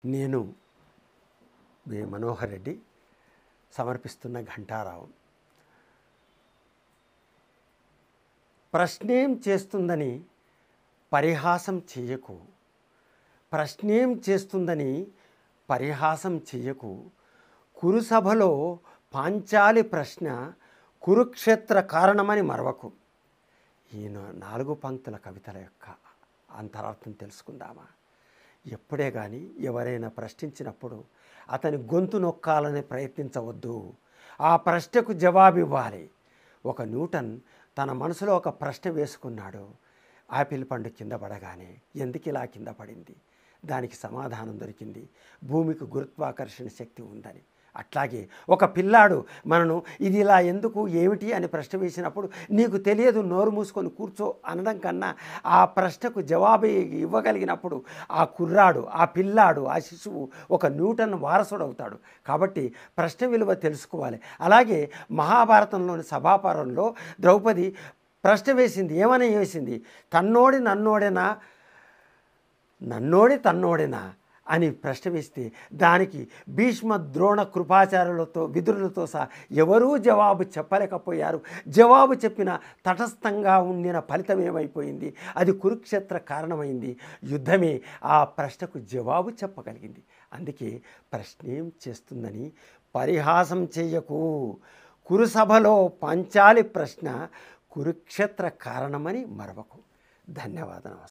నేను మీ మనోహర్ రెడ్డి సమర్పిస్తున్న ఘంటారావం. ప్రశ్నేం చేస్తుందని పరిహాసం చెయ్యకు, ప్రశ్నేం చేస్తుందని పరిహాసం చెయ్యకు. కురుసభలో పాంచాలి ప్రశ్న కురుక్షేత్ర కారణమని మరవకు. ఈ 4 పంక్తుల కవితల యొక్క అంతరార్థం తెలుసుకుందామా? ఎప్పుడే కానీ ఎవరైనా ప్రశ్నించినప్పుడు అతని గొంతు నొక్కాలని ప్రయత్నించవద్దు. ఆ ప్రశ్నకు జవాబు ఇవ్వాలి. ఒక న్యూటన్ తన మనసులో ఒక ప్రశ్న వేసుకున్నాడు. ఆపిల్ పండు కింద పడగానే ఎందుకు ఇలా కింద పడింది? దానికి సమాధానం దొరికింది, భూమికి గురుత్వాకర్షణ శక్తి ఉందని. అట్లాగే ఒక పిల్లాడు మనను ఇది ఇలా ఎందుకు ఏమిటి అని ప్రశ్న వేసినప్పుడు నీకు తెలియదు, నోరు మూసుకొని కూర్చో అనడం కన్నా ఆ ప్రశ్నకు జవాబు ఇవ్వగలిగినప్పుడు ఆ కుర్రాడు, ఆ పిల్లాడు, ఆ శిశువు ఒక న్యూటన్ వారసుడు అవుతాడు. కాబట్టి ప్రశ్న విలువ తెలుసుకోవాలి. అలాగే మహాభారతంలోని సభాపరంలో ద్రౌపది ప్రశ్న వేసింది. ఏమని వేసింది? తన్నోడి నన్నోడేనా, నన్నోడి తన్నోడేనా అని ప్రశ్న వేస్తే దానికి భీష్మ, ద్రోణ, కృపాచార్యులతో, విదురులతో సహా ఎవరూ జవాబు చెప్పలేకపోయారు. జవాబు చెప్పిన తటస్థంగా ఉండిన ఫలితం ఏమైపోయింది? అది కురుక్షేత్ర కారణమైంది. యుద్ధమే ఆ ప్రశ్నకు జవాబు చెప్పగలిగింది. అందుకే ప్రశ్నేం చేస్తుందని పరిహాసం చెయ్యకు. కురుసభలో పంచాలి ప్రశ్న కురుక్షేత్ర కారణమని మరవకు. ధన్యవాదాలు.